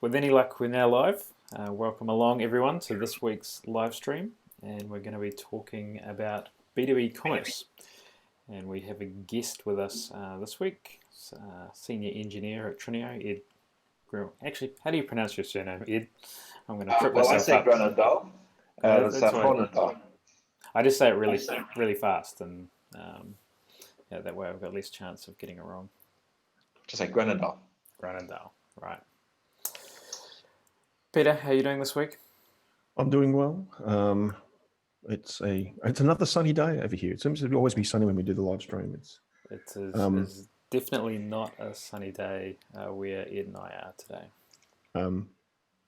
with any luck, we're now live. Welcome along, everyone, to this week's live stream. And we're going to be talking about B2B Commerce. And we have a guest with us this week, Senior Engineer at Trineo, Ed. Actually, how do you pronounce your surname, Ed? I'm going to trip Well, I myself say up. Groenendaal. That's Groenendaal. I just say it really fast, and yeah, that way I've got less chance of getting it wrong. Just say Groenendaal. Groenendaal, right. Peter, how are you doing this week? I'm doing well. It's another sunny day over here. It seems to always be sunny when we do the live stream. It's definitely not a sunny day where Ed and I are today.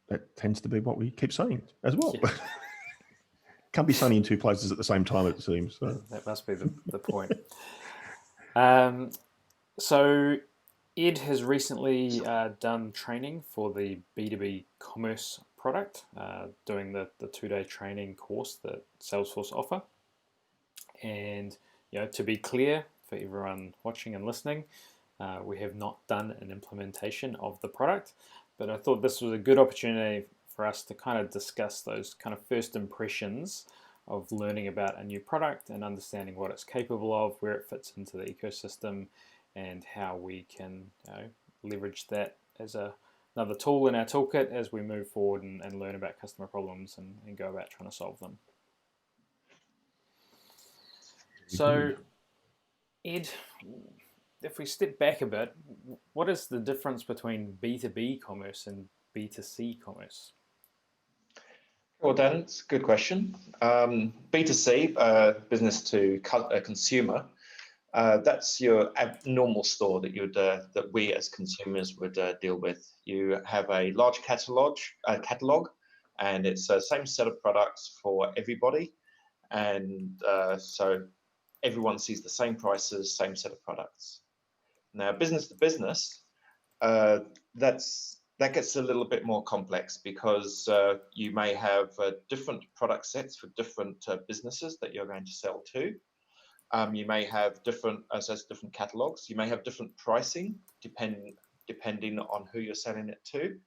That tends to be what we keep saying as well. Yeah. Can't be sunny in two places at the same time, it seems. So. That must be the point. So Ed has recently done training for the B2B Commerce product, doing the 2-day training course that Salesforce offer. And to be clear for everyone watching and listening, we have not done an implementation of the product, but I thought this was a good opportunity for us to kind of discuss those kind of first impressions of learning about a new product and understanding what it's capable of, where it fits into the ecosystem, and how we can leverage that as another tool in our toolkit as we move forward and learn about customer problems and go about trying to solve them. So, Ed, if we step back a bit, what is the difference between B2B commerce and B2C commerce? Well, Dan, it's a good question. B2C, business to consumer, that's your normal store that we as consumers would deal with. You have a large catalog, and it's the same set of products for everybody, and so everyone sees the same prices, same set of products. Now, business to business, that gets a little bit more complex because you may have different product sets for different businesses that you're going to sell to. You may have different catalogs. You may have different pricing depending on who you're selling it to.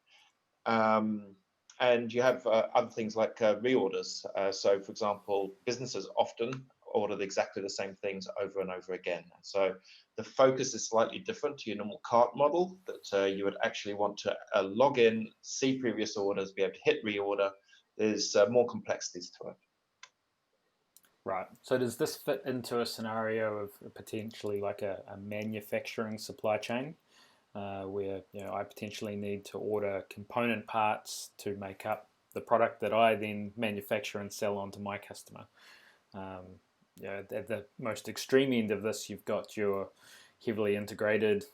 And you have other things like reorders. So, for example, businesses often order exactly the same things over and over again. So the focus is slightly different to your normal cart model that you would actually want to log in, see previous orders, be able to hit reorder. There's more complexities to it. Right. So does this fit into a scenario of potentially like a manufacturing supply chain where I potentially need to order component parts to make up the product that I then manufacture and sell on to my customer? At the most extreme end of this, you've got your heavily integrated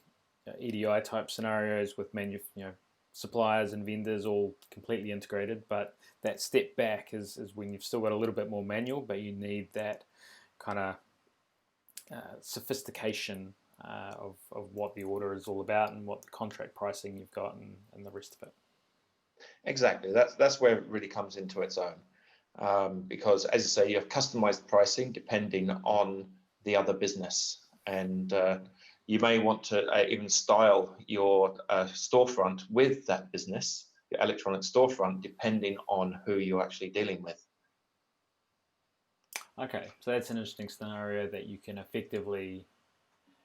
EDI type scenarios with suppliers and vendors all completely integrated, but that step back is when you've still got a little bit more manual, but you need that kind of sophistication of what the order is all about and what the contract pricing you've got and the rest of it. Exactly, that's where it really comes into its own. Because, as you say, you have customized pricing depending on the other business, and you may want to even style your storefront with that business, your electronic storefront, depending on who you're actually dealing with. Okay, so that's an interesting scenario that you can effectively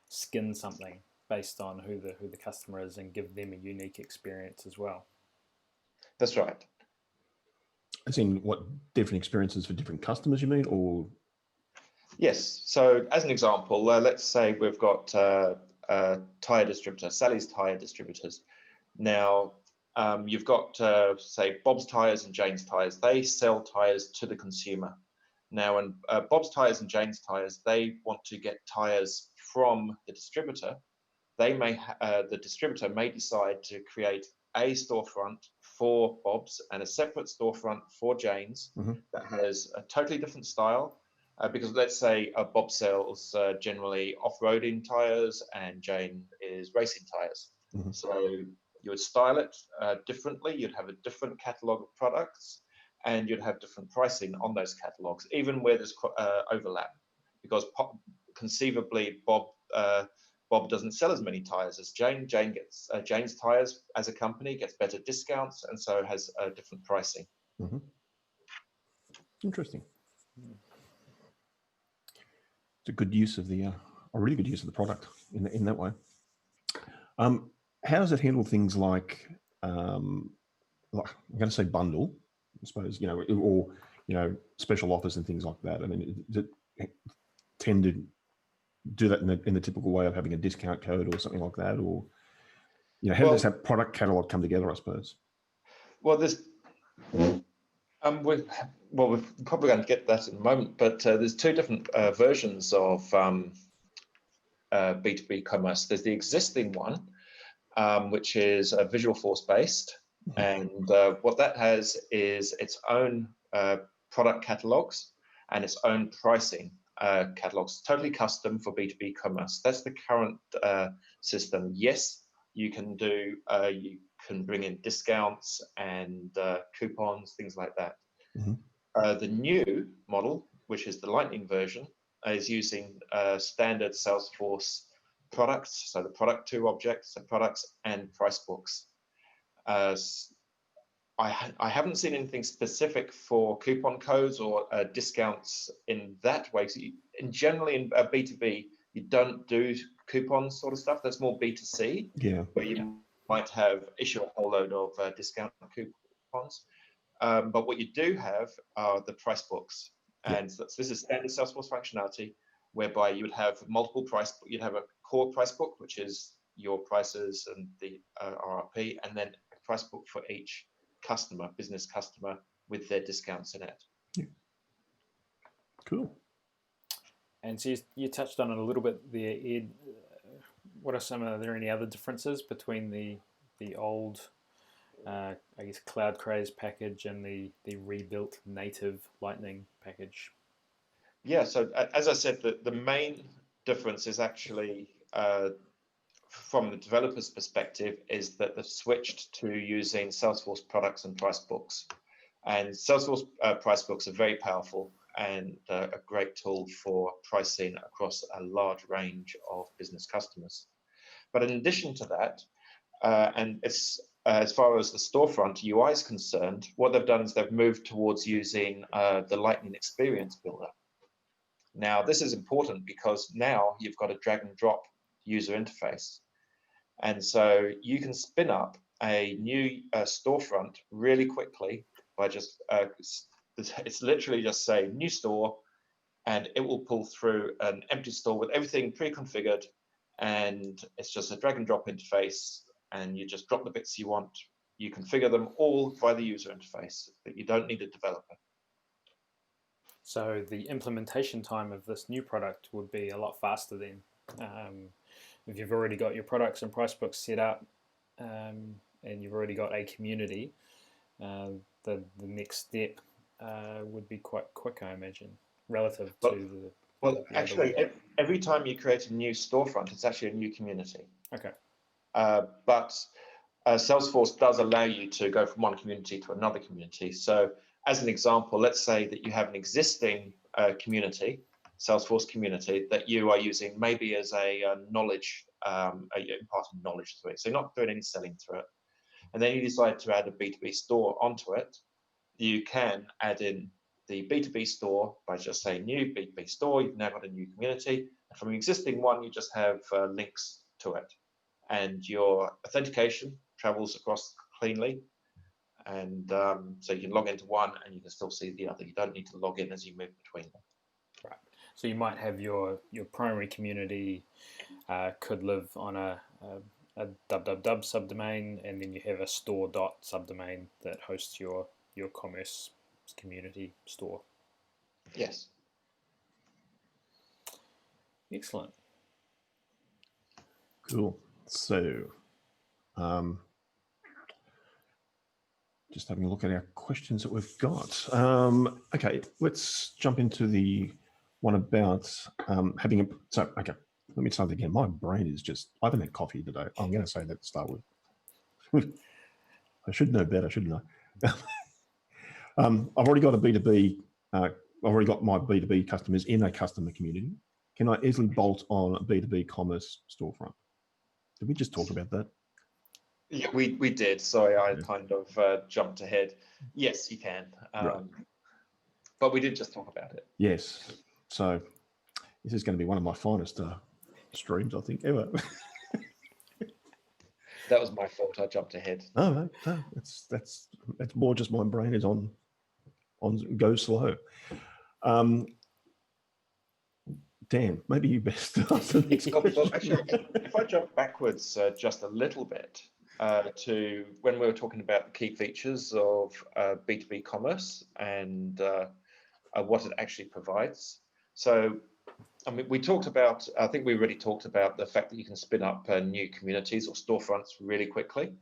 skin something based on who the customer is and give them a unique experience as well. That's right. As in what different experiences for different customers, you mean, or? Yes. So as an example, let's say we've got a tire distributor, Sally's Tire Distributors. Now, you've got, say, Bob's Tires and Jane's Tires. They sell tires to the consumer. Now, when Bob's Tires and Jane's Tires, they want to get tires from the distributor. The distributor may decide to create a storefront for Bob's and a separate storefront for Jane's that has a totally different style. Because let's say Bob sells generally off-roading tires and Jane is racing tires. So you would style it differently. You'd have a different catalog of products, and you'd have different pricing on those catalogs, even where there's overlap. Because conceivably, Bob Bob doesn't sell as many tires as Jane. Jane gets Jane's tires as a company gets better discounts, and so has different pricing. Mm-hmm. Interesting. It's a good use of the, a really good use of the product in that way. How does it handle things like I'm going to say bundle, I suppose, or special offers and things like that? I mean, does it tend to do that in the typical way of having a discount code or something like that, or how does that product catalog come together, I suppose? Well, we're probably going to get that in a moment, but there's two different versions of B2B Commerce. There's the existing one, which is Visualforce based, and what that has is its own product catalogs and its own pricing catalogs, totally custom for B2B Commerce. That's the current system. Yes, you can bring in discounts and coupons, things like that. Mm-hmm. The new model, which is the Lightning version, is using standard Salesforce products, so the product to objects, so products and price books. I haven't seen anything specific for coupon codes or discounts in that way. So generally in B2B, you don't do coupon sort of stuff. That's more B2C, where you might issue a whole load of discount coupons. But what you do have are the price books. And so this is standard Salesforce functionality, whereby you would have multiple you'd have a core price book, which is your prices and the RRP, and then a price book for each business customer with their discounts in it. Yeah. Cool. And so you touched on it a little bit there, Ed. Are there any other differences between the old I guess Cloud Craze package and the rebuilt native Lightning package? Yeah, so as I said, the main difference is actually from the developer's perspective is that they've switched to using Salesforce products and price books. And Salesforce price books are very powerful and a great tool for pricing across a large range of business customers. But in addition to that, and it's as far as the storefront UI is concerned, what they've done is they've moved towards using the Lightning Experience Builder. Now, this is important because now you've got a drag and drop user interface. And so you can spin up a new storefront really quickly by just, it's literally just say new store, and it will pull through an empty store with everything pre-configured. And it's just a drag and drop interface, and you just drop the bits you want. You configure them all via the user interface, that you don't need a developer. So the implementation time of this new product would be a lot faster then. If you've already got your products and price books set up, and you've already got a community, the next step would be quite quick, I imagine, relative to the... Well, actually, every time you create a new storefront, it's actually a new community. Okay. But Salesforce does allow you to go from one community to another community. So as an example, let's say that you have an existing community, Salesforce community, that you are using maybe as a knowledge, imparting knowledge through it. So you're not doing any selling through it. And then you decide to add a B2B store onto it. You can add in the B2B store by just saying new B2B store. You've now got a new community. And from the existing one, you just have links to it. And your authentication travels across cleanly. And so you can log into one and you can still see the other. You don't need to log in as you move between them. Right. So you might have your primary community could live on a www subdomain, and then you have a store subdomain that hosts your commerce community store. Yes. Excellent. Cool. So, just having a look at our questions that we've got. Okay, let's jump into the one about having a. So, okay, let me start again. My brain is just. I haven't had coffee today. I'm going to say that to start with. I should know better, shouldn't I? I've already got a B2B. I've already got my B2B customers in a customer community. can I easily bolt on a B2B commerce storefront? Did we just talk about that? Yeah, we did. Sorry, I Yeah. kind of jumped ahead. Yes, you can. Right. But we did just talk about it. Yes. So this is going to be one of my finest streams, I think, ever. That was my fault. I jumped ahead. No, that's more just my brain is on go slow. Dan, maybe you best answer the next question. Well, actually, if I jump backwards just a little bit to when we were talking about the key features of B2B commerce and what it actually provides. So, I mean, I think we already talked about the fact that you can spin up new communities or storefronts really quickly.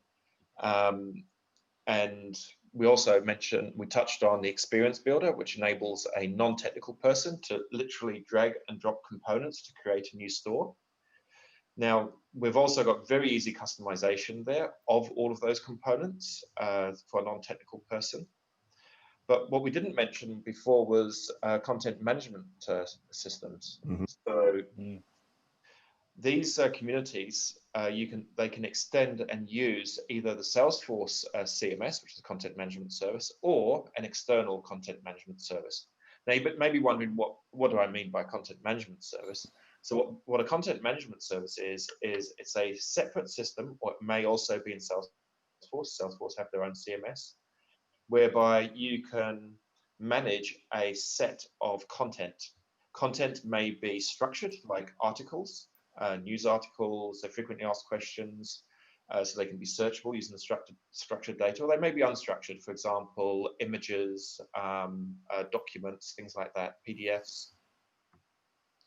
And we also touched on the experience builder, which enables a non-technical person to literally drag and drop components to create a new store. Now, we've also got very easy customization there of all of those components for a non-technical person. But what we didn't mention before was content management systems. Mhm. So these communities, they can extend and use either the Salesforce CMS, which is a content management service, or an external content management service. Now, you may be wondering what do I mean by content management service? So what a content management service is it's a separate system, or it may also be in Salesforce. Salesforce have their own CMS, whereby you can manage a set of content. Content may be structured like articles, news articles, they're frequently asked questions, so they can be searchable using the structured data, or they may be unstructured, for example, images, documents, things like that, PDFs.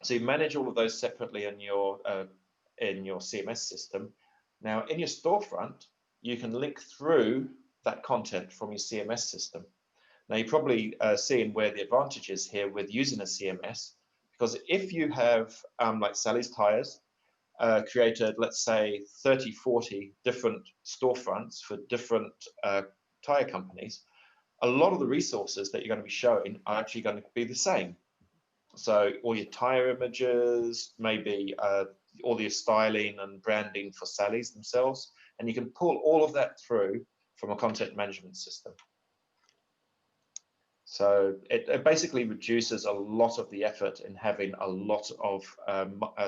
So you manage all of those separately in your CMS system. Now, in your storefront, you can link through that content from your CMS system. Now, you're probably seeing where the advantage is here with using a CMS, because if you have, like Sally's Tires, created, let's say, 30, 40 different storefronts for different tire companies, a lot of the resources that you're going to be showing are actually going to be the same. So all your tire images, maybe all your styling and branding for Sally's themselves, and you can pull all of that through from a content management system. So it basically reduces a lot of the effort in having a lot of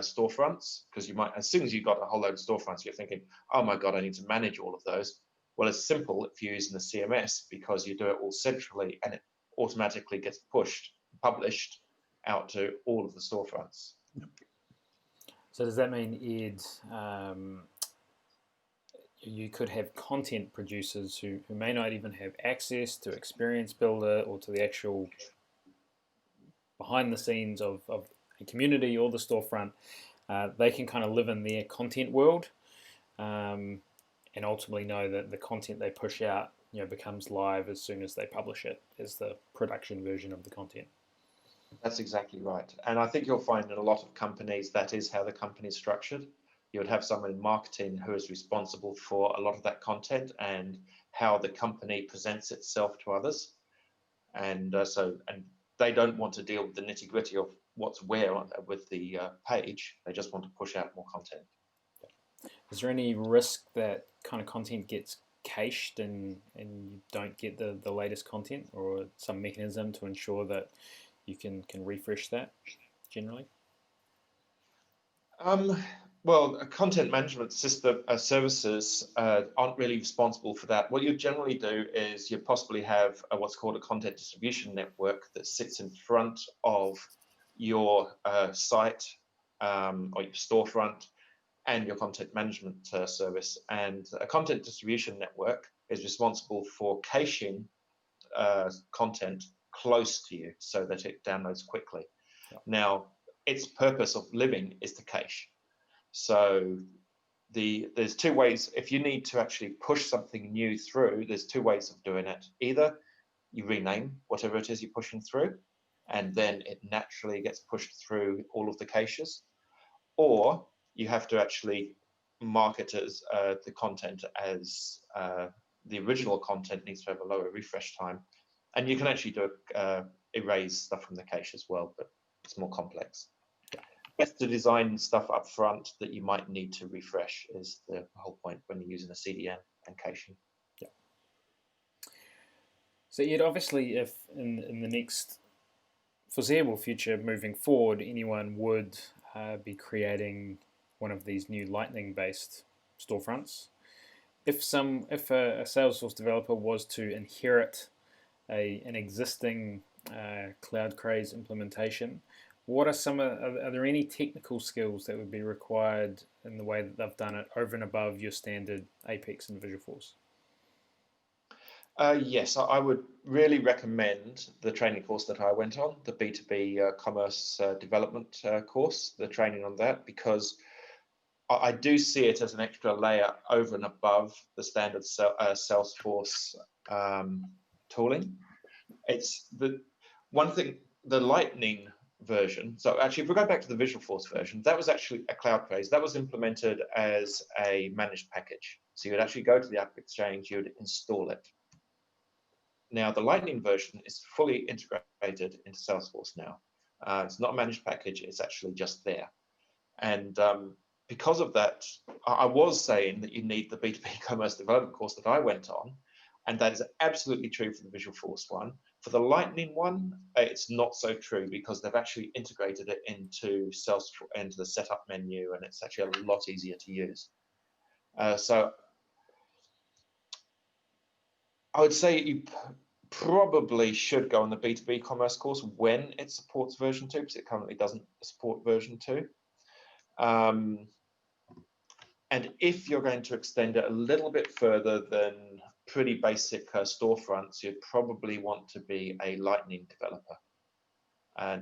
storefronts, because you might, as soon as you've got a whole load of storefronts, you're thinking, oh my God, I need to manage all of those. Well, it's simple if you're using the CMS, because you do it all centrally and it automatically gets published out to all of the storefronts. So does that mean, Ed, you could have content producers who may not even have access to Experience Builder or to the actual behind the scenes of a community or the storefront? They can kind of live in their content world and ultimately know that the content they push out becomes live as soon as they publish it as the production version of the content. That's exactly right. And I think you'll find in a lot of companies that is how the company is structured. You would have someone in marketing who is responsible for a lot of that content and how the company presents itself to others. And and they don't want to deal with the nitty-gritty of what's where with the page. They just want to push out more content. Is there any risk that kind of content gets cached and you don't get the latest content, or some mechanism to ensure that you can refresh that generally? Well, a content management system services aren't really responsible for that. What you generally do is you possibly have what's called a content distribution network that sits in front of your site or your storefront and your content management service. And a content distribution network is responsible for caching content close to you so that it downloads quickly. Yeah. Now, its purpose of living is to cache. So there's two ways. If you need to actually push something new through, there's two ways of doing it. Either you rename whatever it is you're pushing through, and then it naturally gets pushed through all of the caches, or you have to actually mark it as the content as the original content needs to have a lower refresh time. And you can actually do erase stuff from the cache as well, but it's more complex. best to design stuff up front that you might need to refresh is the whole point when you're using a CDN and caching. Yeah. So Ed, obviously, if in the next foreseeable future, moving forward, anyone would be creating one of these new Lightning-based storefronts. If a Salesforce developer was to inherit an existing Cloud Craze implementation, what are there any technical skills that would be required in the way that they've done it over and above your standard Apex and Visualforce? Yes, I would really recommend the training course that I went on, the B2B Commerce development course, the training on that, because I do see it as an extra layer over and above the standard Salesforce tooling. It's the one thing, the Lightning version. So actually, if we go back to the Visualforce version, that was actually a Cloud Craze. That was implemented as a managed package. So you would actually go to the App Exchange, you would install it. Now, the Lightning version is fully integrated into Salesforce now. It's not a managed package, it's actually just there. And because of that, I was saying that you need the B2B Commerce development course that I went on, and that is absolutely true for the Visualforce one. For the Lightning one, it's not so true because they've actually integrated it into Salesforce, into the setup menu, and it's actually a lot easier to use. So I would say you probably should go on the B2B Commerce course when it supports version 2, because it currently doesn't support version 2. And if you're going to extend it a little bit further than pretty basic storefronts, you'd probably want to be a Lightning developer.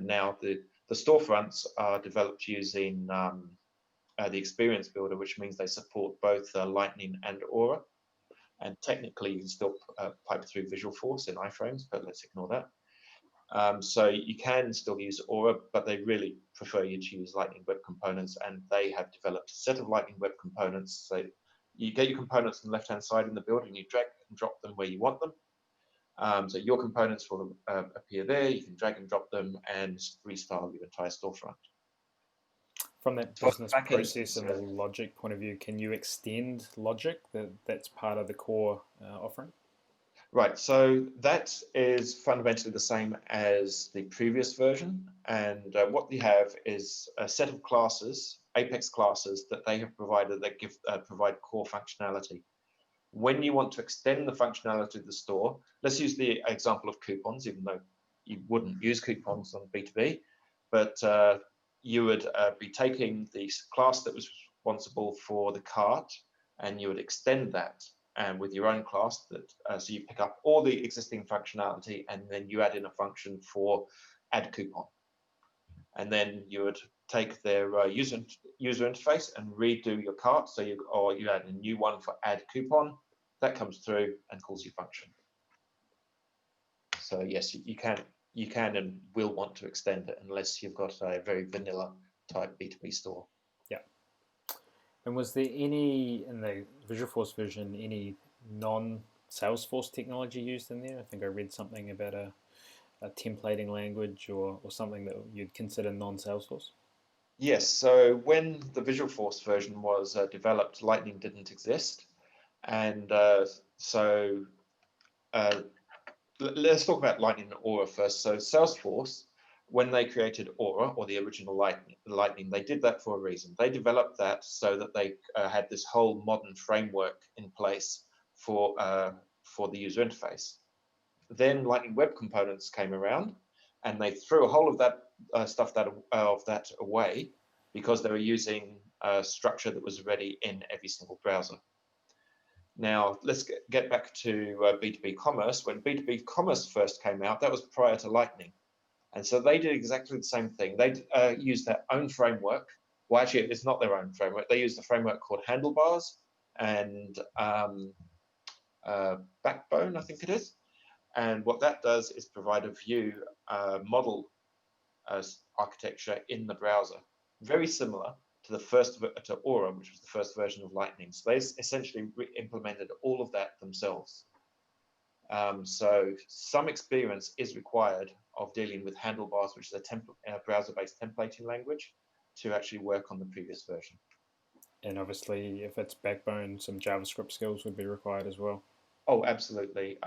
Now, the storefronts are developed using the Experience Builder, which means they support both Lightning and Aura. And technically, you can still pipe through Visualforce in iframes, but let's ignore that. So you can still use Aura, but they really prefer you to use Lightning Web Components, and they have developed a set of Lightning Web Components. So you get your components on the left-hand side in the build, and you drag and drop them where you want them. So your components will appear there. You can drag and drop them and restyle your entire storefront. From that business process and logic point of view, can you extend logic that's part of the core offering? Right, so that is fundamentally the same as the previous version, and what we have is a set of classes, Apex classes, that they have provided that provide core functionality. When you want to extend the functionality of the store, let's use the example of coupons, even though you wouldn't use coupons on B2B, but you would be taking the class that was responsible for the cart, and you would extend that and with your own class that so you pick up all the existing functionality and then you add in a function for add coupon, and then you would take their user interface and redo your cart, so you add a new one for add coupon that comes through and calls your function. So yes, you can and will want to extend it unless you've got a very vanilla type B2B store. Yeah. And was there any, in the Visualforce version, any non-Salesforce technology used in there? I think I read something about a templating language or something that you'd consider non-Salesforce. Yes, so when the Visualforce version was developed, Lightning didn't exist. And so let's talk about Lightning and Aura first. So Salesforce, when they created Aura, or the original Lightning, they did that for a reason. They developed that so that they had this whole modern framework in place for the user interface. Then Lightning Web Components came around, and they threw a whole of that stuff of that away because they were using a structure that was already in every single browser. Now, let's get back to B2B Commerce. When B2B Commerce first came out, that was prior to Lightning. And so they did exactly the same thing. They used their own framework. Well, actually, it's not their own framework. They used a framework called Handlebars and Backbone, I think it is. And what that does is provide a view model architecture in the browser, very similar to to Aura, which was the first version of Lightning. So they essentially implemented all of that themselves. So some experience is required of dealing with Handlebars, which is a browser-based templating language. to actually work on the previous version. And obviously, if it's backbone, some JavaScript skills would be required as well. Oh, absolutely.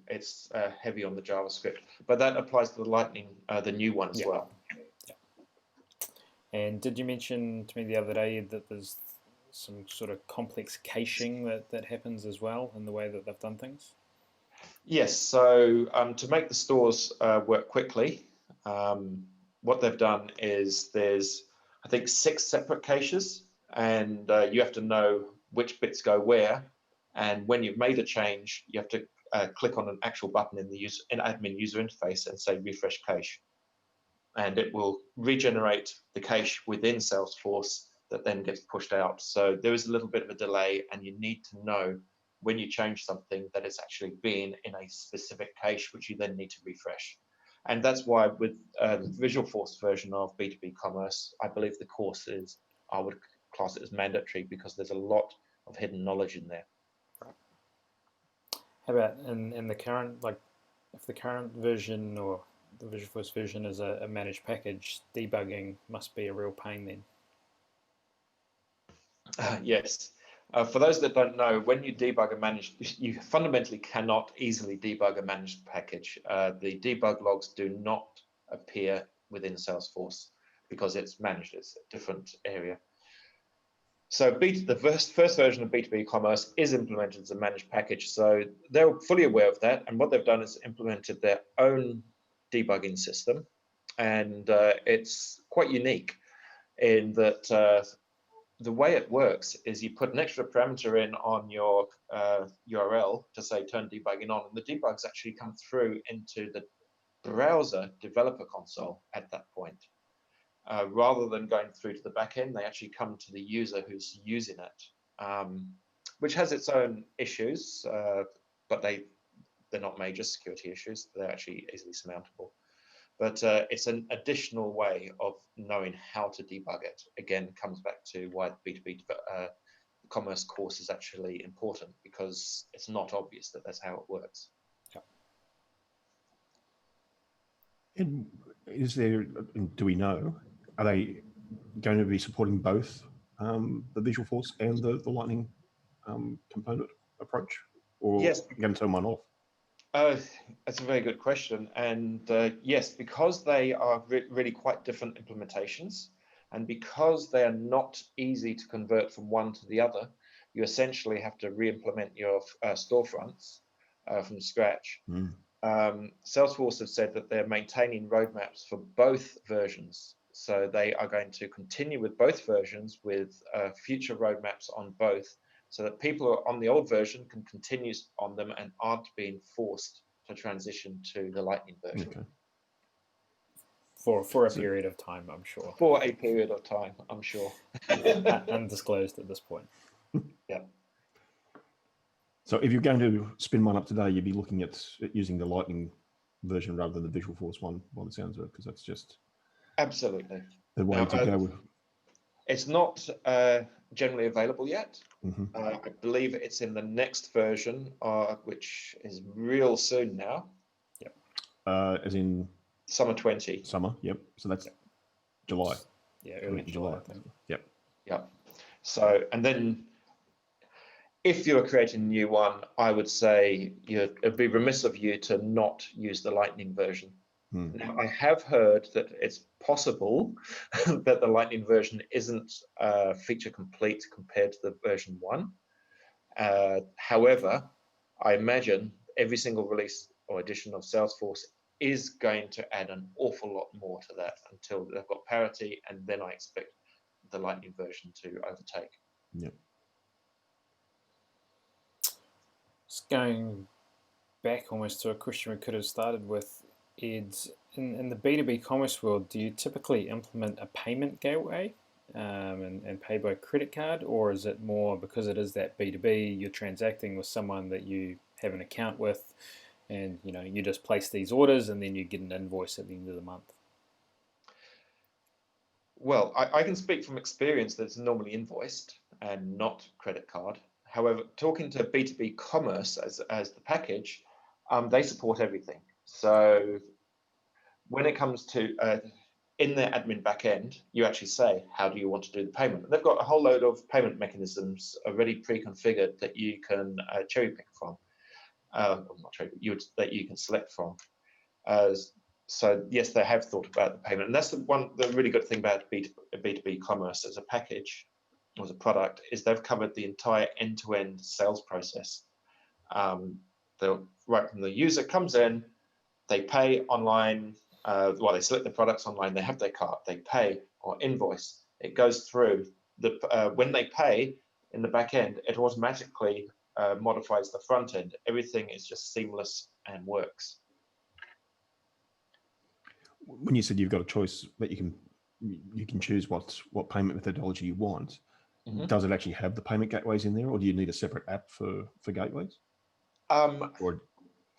It's heavy on the JavaScript, but that applies to the Lightning, the new one as well. Yeah. And did you mention to me the other day that there's some sort of complex caching that happens as well in the way that they've done things? Yes. So to make the stores work quickly, what they've done is there's, I think, 6 separate caches, and you have to know which bits go where. And when you've made a change, you have to click on an actual button in the admin user interface and say refresh cache. And it will regenerate the cache within Salesforce that then gets pushed out. So there is a little bit of a delay, and you need to know when you change something that it's actually been in a specific cache, which you then need to refresh. And that's why with the Visualforce version of B2B Commerce, I believe the course is, I would class it as mandatory, because there's a lot of hidden knowledge in there. How about in the current, like if the current version or the Visualforce version is a managed package, debugging must be a real pain then. Yes. For those that don't know, when you debug a managed, you fundamentally cannot easily debug a managed package. The debug logs do not appear within Salesforce because it's managed. It's a different area. So the first version of B2B Commerce is implemented as a managed package. So they're fully aware of that. And what they've done is implemented their own debugging system. And it's quite unique in that the way it works is you put an extra parameter in on your URL to say turn debugging on, and the debugs actually come through into the browser developer console at that point. Rather than going through to the back end, they actually come to the user who's using it, which has its own issues, but they're not major security issues. They're actually easily surmountable. But it's an additional way of knowing how to debug it. Again, comes back to why the B2B commerce course is actually important, because it's not obvious that that's how it works. And is there, do we know, are they going to be supporting both the Visualforce and the Lightning component approach? Or Yes. going to turn one off? That's a very good question. And yes, because they are really quite different implementations, and because they are not easy to convert from one to the other, you essentially have to re-implement your storefronts from scratch. Salesforce have said that they're maintaining roadmaps for both versions. So they are going to continue with both versions with future roadmaps on both, so that people who are on the old version can continue on them and aren't being forced to transition to the Lightning version. Okay. For a period of time, I'm sure. For a period of time, I'm sure. Undisclosed at this point. Yeah. So if you're going to spin one up today, you'd be looking at using the Lightning version rather than the Visualforce one, by the sounds of it, because that's just absolutely the way to go. It's not generally available yet. I believe it's in the next version, which is real soon now. Yep. As in summer 20. Summer. Yep. So that's July. Yeah, early July. I think. Yep. Yep. So, and then if you're creating a new one, I would say it'd be remiss of you to not use the Lightning version. Now, I have heard that it's possible that the Lightning version isn't feature complete compared to the version 1. However, I imagine every single release or edition of Salesforce is going to add an awful lot more to that until they've got parity, and then I expect the Lightning version to overtake. Yep. Just going back almost to a question we could have started with, Ed, in the B2B commerce world, do you typically implement a payment gateway and pay by credit card, or is it more because it is that B2B, you're transacting with someone that you have an account with, and you just place these orders and then you get an invoice at the end of the month? Well, I can speak from experience that it's normally invoiced and not credit card. However, talking to B2B Commerce as the package, they support everything. So when it comes to in their admin backend, you actually say, how do you want to do the payment? And they've got a whole load of payment mechanisms already pre-configured that you can cherry pick from, not cherry, that you can select from. So yes, they have thought about the payment, and that's the really good thing about B2B commerce as a package, or as a product, is they've covered the entire end-to-end sales process. Right from the user comes in, they pay online, they select the products online, they have their cart, they pay or invoice, it goes through. When they pay in the back end, it automatically modifies the front end. Everything is just seamless and works. When you said you've got a choice that you can choose what payment methodology you want, does it actually have the payment gateways in there, or do you need a separate app for gateways? I'm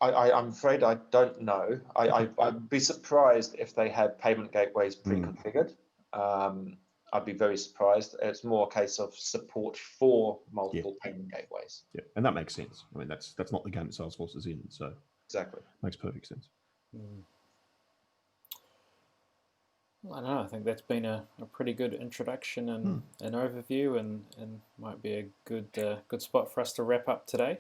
afraid I don't know. I'd be surprised if they had payment gateways pre-configured. I'd be very surprised. It's more a case of support for multiple payment gateways. Yeah, and that makes sense. I mean, that's not the game that Salesforce is in, so exactly makes perfect sense. I don't know. I think that's been a pretty good introduction and an overview, and might be a good spot for us to wrap up today.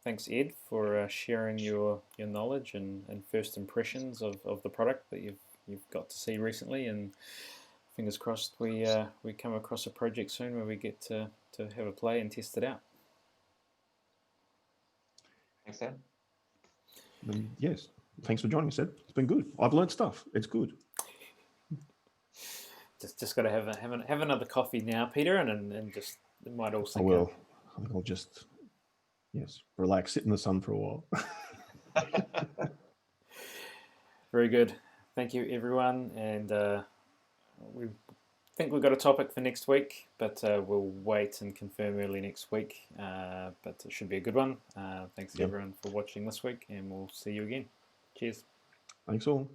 Thanks, Ed, for sharing your knowledge and first impressions of the product that you've got to see recently. And fingers crossed we come across a project soon where we get to have a play and test it out. Thanks, Dan. Yes. Thanks for joining us, Ed. It's been good. I've learned stuff. It's good. Just got to have another coffee now, Peter, and just it might all sink in. I think I'll just relax, sit in the sun for a while. Very good. Thank you, everyone, and we think we've got a topic for next week, but we'll wait and confirm early next week. But it should be a good one. Thanks everyone for watching this week, and we'll see you again. Cheers. Thanks all.